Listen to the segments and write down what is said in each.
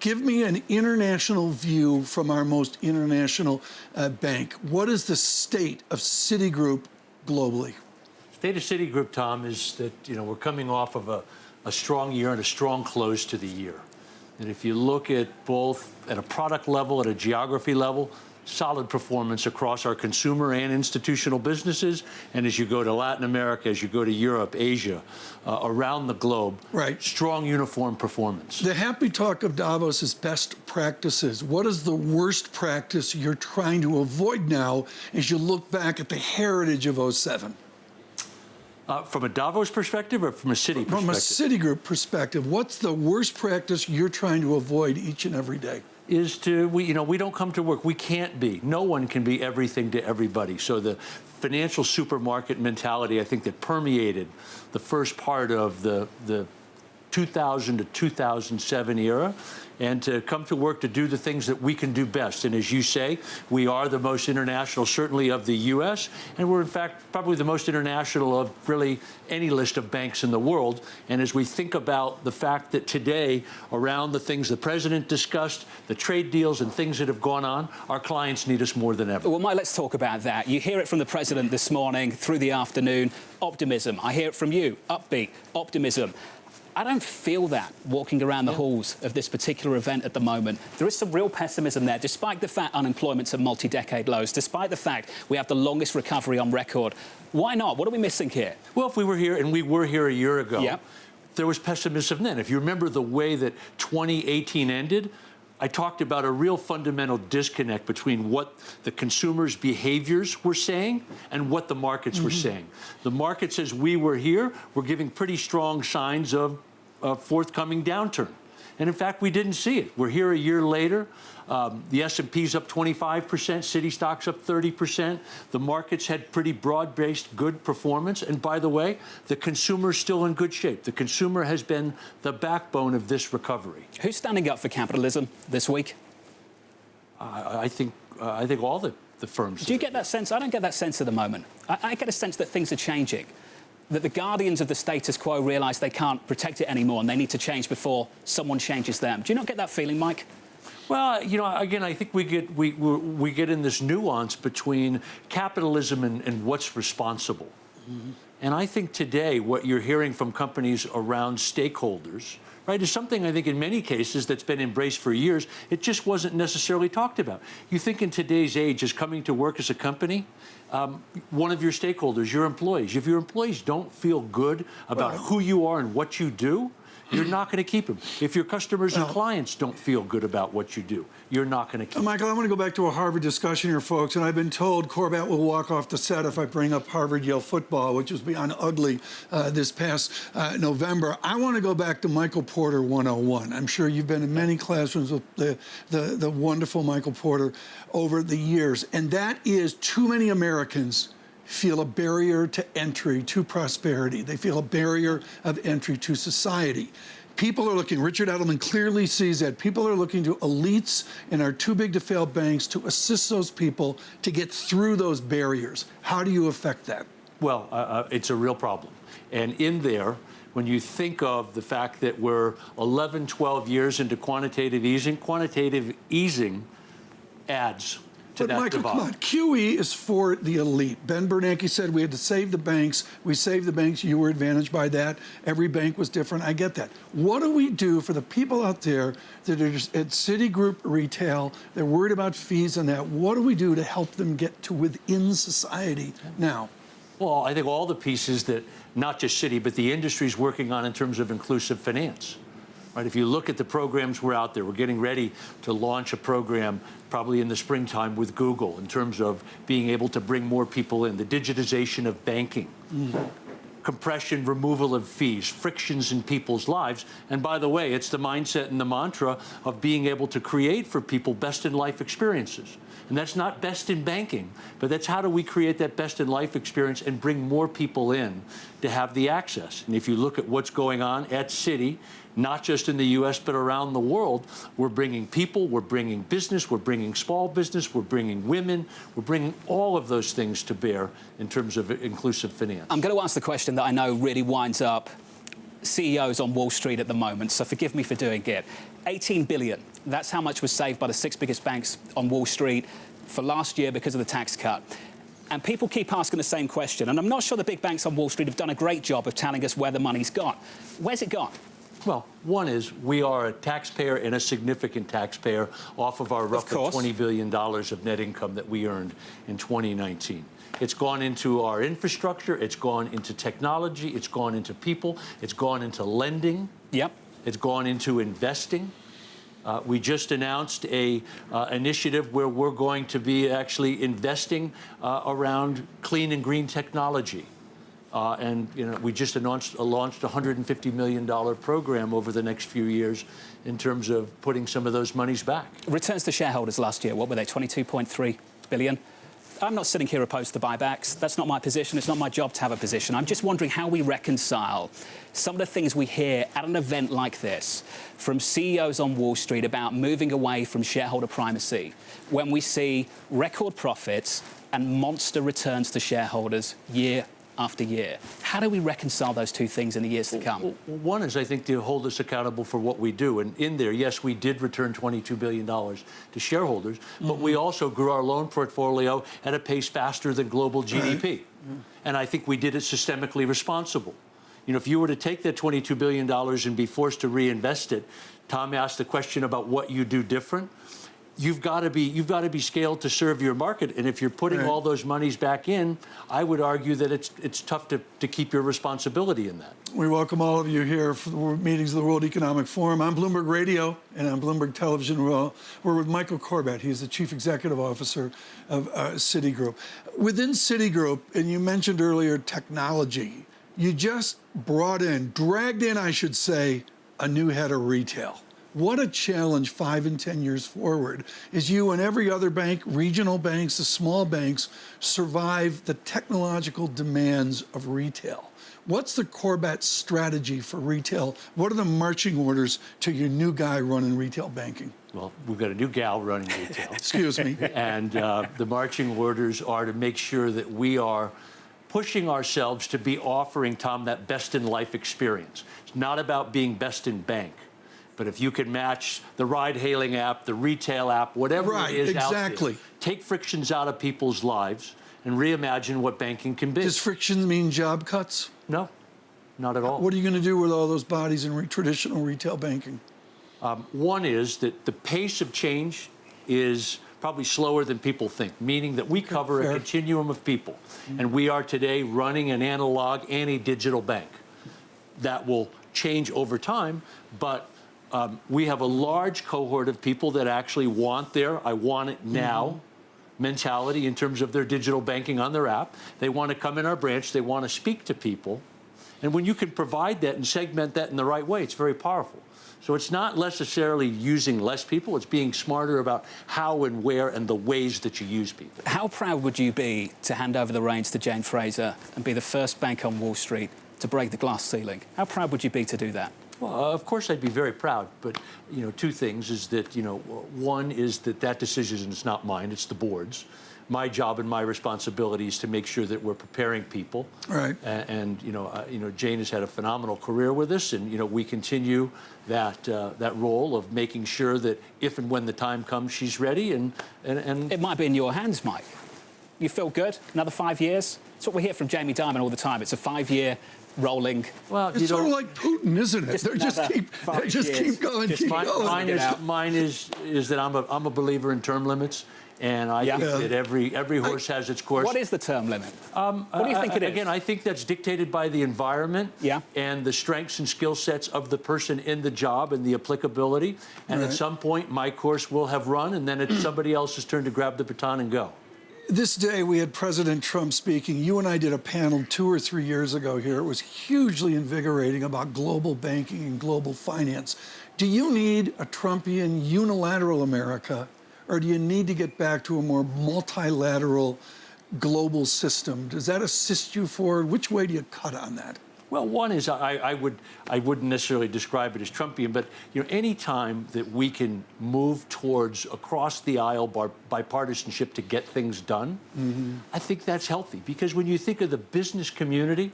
Give me an international view from our most international bank. What is the state of Citigroup globally? State of Citigroup, Tom, is that we're coming off of a strong year and a strong close to the year. And if you look at both at a product level, at a geography level, solid performance across our consumer and institutional businesses. And as you go to Latin America, as you go to Europe, Asia, around the globe, right, strong uniform performance. The happy talk of Davos is best practices. What is the worst practice you're trying to avoid now as you look back at the heritage of '07? From a Davos perspective or from a Citi perspective? From a Citigroup perspective, what's the worst practice you're trying to avoid each and every day? Is to, we don't come to work. We can't be. No one can be everything to everybody. So the financial supermarket mentality, I think, that permeated the first part of the 2000 to 2007 era, and to come to work to do the things that we can do best. And as you say, we are the most international, certainly of the U.S., and we're in fact probably the most international of really any list of banks in the world. And as we think about the fact that today, around the things the president discussed, the trade deals and things that have gone on, our clients need us more than ever. Well, Mike, let's talk about that. You hear it from the president this morning, through the afternoon, optimism. I hear it from you, upbeat, optimism. I don't feel that walking around the halls of this particular event at the moment. There is some real pessimism there, despite the fact unemployment's at multi-decade lows, despite the fact we have the longest recovery on record. Why not? What are we missing here? Well, if we were here, and we were here a year ago, yep, there was pessimism then. If you remember the way that 2018 ended, I talked about a real fundamental disconnect between what the consumers' behaviors were saying and what the markets were saying. The markets, as we were here, were giving pretty strong signs of a forthcoming downturn. And in fact, we didn't see it. We're here a year later. The S&P's up 25%, Citi stocks up 30%. The markets had pretty broad-based good performance. And by the way, the consumer's still in good shape. The consumer has been the backbone of this recovery. Who's standing up for capitalism this week? I think all the firms. Do you get that sense? I don't get that sense at the moment. I get a sense that things are changing, that the guardians of the status quo realise they can't protect it anymore and they need to change before someone changes them. Do you not get that feeling, Mike? Well, again, I think we get in this nuance between capitalism and what's responsible. And I think today what you're hearing from companies around stakeholders, right, is something I think in many cases that's been embraced for years. It just wasn't necessarily talked about. You think in today's age, as coming to work as a company, one of your stakeholders, your employees, if your employees don't feel good about who you are and what you do, you're not going to keep them. If your customers and clients don't feel good about what you do, you're not going to keep them. Michael, I want to go back to a Harvard discussion here, folks, and I've been told Corbat will walk off the set if I bring up Harvard-Yale football, which was beyond ugly this past November. I want to go back to Michael Porter 101. I'm sure you've been in many classrooms with the wonderful Michael Porter over the years, and that is too many Americans feel a barrier to entry to prosperity. They feel a barrier of entry to society. People are looking, Richard Edelman clearly sees that. People are looking to elites in our too-big-to-fail banks to assist those people to get through those barriers. How do you affect that? Well, it's a real problem. And in there, when you think of the fact that we're 11, 12 years into quantitative easing adds to that Michael, divide. come on. QE is for the elite. Ben Bernanke said we had to save the banks. We saved the banks. You were advantaged by that. Every bank was different. I get that. What do we do for the people out there that are just at Citigroup retail? They're worried about fees and that. What do we do to help them get to within society now? Well, I think all the pieces that not just Citi, but the industry's working on in terms of inclusive finance. Right, if you look at the programs we're out there, we're getting ready to launch a program probably in the springtime with Google in terms of being able to bring more people in, the digitization of banking, compression, removal of fees, frictions in people's lives. And by the way, it's the mindset and the mantra of being able to create for people best-in-life experiences. And that's not best in banking, but that's how do we create that best-in-life experience and bring more people in to have the access. And if you look at what's going on at Citi, not just in the U.S., but around the world, we're bringing people, we're bringing business, we're bringing small business, we're bringing women, we're bringing all of those things to bear in terms of inclusive finance. I'm going to ask the question that I know really winds up CEOs on Wall Street at the moment, so forgive me for doing it. $18 billion That's how much was saved by the 6 biggest banks on Wall Street for last year because of the tax cut. And people keep asking the same question. And I'm not sure the big banks on Wall Street have done a great job of telling us where the money's gone. Where's it gone? Well, one is we are a taxpayer and a significant taxpayer off of our roughly $20 billion of net income that we earned in 2019. It's gone into our infrastructure. It's gone into technology. It's gone into people. It's gone into lending. Yep. It's gone into investing. We just announced a initiative where we're going to be actually investing around clean and green technology. And we just launched a $150 million program over the next few years in terms of putting some of those monies back. Returns to shareholders last year, what were they, 22.3 billion? I'm not sitting here opposed to buybacks. That's not my position. It's not my job to have a position. I'm just wondering how we reconcile some of the things we hear at an event like this from CEOs on Wall Street about moving away from shareholder primacy when we see record profits and monster returns to shareholders year after year. How do we reconcile those two things in the years to come? One is, I think, to hold us accountable for what we do. And in there, yes, we did return $22 billion to shareholders, but we also grew our loan portfolio at a pace faster than global GDP. And I think we did it systemically responsible. If you were to take that $22 billion and be forced to reinvest it, Tom asked the question about what you do different. You've got to be scaled to serve your market, and if you're putting all those monies back in, I would argue that it's tough to keep your responsibility in that. We welcome all of you here for the meetings of the World Economic Forum. I'm Bloomberg Radio and on Bloomberg Television. We're with Michael Corbat. He's the Chief Executive Officer of Citigroup. Within Citigroup, and you mentioned earlier technology, you just dragged in, I should say, a new head of retail. What a challenge 5 and 10 years forward as you and every other bank, regional banks, the small banks, survive the technological demands of retail. What's the Corbat strategy for retail? What are the marching orders to your new guy running retail banking? Well, we've got a new gal running retail. Excuse me. And the marching orders are to make sure that we are pushing ourselves to be offering, Tom, that best-in-life experience. It's not about being best in bank. But if you can match the ride-hailing app, the retail app, whatever it is out there, take frictions out of people's lives and reimagine what banking can be. Does friction mean job cuts? No, not at all. What are you going to do with all those bodies in traditional retail banking? One is that the pace of change is probably slower than people think, meaning that we cover a continuum of people. And we are today running an analog and a digital bank. That will change over time, but we have a large cohort of people that actually want their I want it now mentality in terms of their digital banking on their app. They want to come in our branch. They want to speak to people. And when you can provide that and segment that in the right way, it's very powerful. So it's not necessarily using less people. It's being smarter about how and where and the ways that you use people. How proud would you be to hand over the reins to Jane Fraser and be the first bank on Wall Street to break the glass ceiling? How proud would you be to do that? Well, of course, I'd be very proud. But, two things is that, one is that decision is not mine. It's the board's. My job and my responsibility is to make sure that we're preparing people. Right. And Jane has had a phenomenal career with us, and we continue that role of making sure that if and when the time comes, she's ready. And it might be in your hands, Mike. You feel good? Another 5 years? That's what we hear from Jamie Dimon all the time. It's a 5-year rolling. Well, it's sort of like Putin, isn't it? They just keep going, keep going. Mine is that I'm a believer in term limits. And I think that every horse has its course. What is the term limit? What do you think it is? Again, I think that's dictated by the environment and the strengths and skill sets of the person in the job and the applicability. And at some point, my course will have run, and then it's somebody else's turn to grab the baton and go. This day, we had President Trump speaking. You and I did a panel 2 or 3 years ago here. It was hugely invigorating about global banking and global finance. Do you need a Trumpian unilateral America, or do you need to get back to a more multilateral global system? Does that assist you forward? Which way do you cut on that? Well, one is I wouldn't necessarily describe it as Trumpian, but any time that we can move towards across the aisle bipartisanship to get things done, I think that's healthy. Because when you think of the business community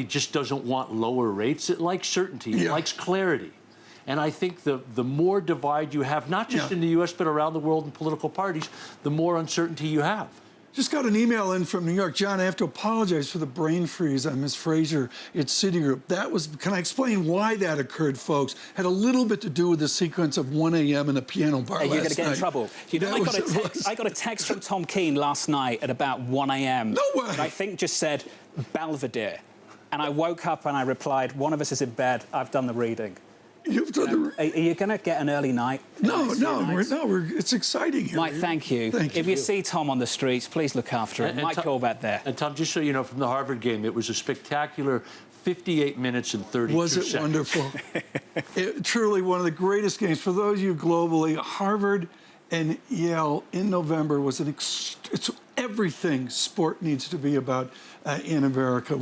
just doesn't want lower rates. It likes certainty. It likes clarity. And I think the more divide you have, not just in the U.S., but around the world in political parties, the more uncertainty you have. Just got an email in from New York. John, I have to apologize for the brain freeze on Ms. Fraser at Citigroup. Can I explain why that occurred, folks? Had a little bit to do with the sequence of 1 a.m. in a piano bar You're going to last get in night. trouble. You know, I got a text from Tom Keene last night at about 1 a.m. No way. I think just said Belvedere. And I woke up and I replied, one of us is in bed, I've done the reading. You've done Are you going to get an early night? No, it's exciting here. Mike, thank you. If you see Tom on the streets, please look after him. Mike Corbat there. And Tom, just so you know, from the Harvard game, it was a spectacular 58 minutes and 32 Was it seconds. wonderful? Truly one of the greatest games. For those of you globally, Harvard and Yale in November was it's everything sport needs to be about in America.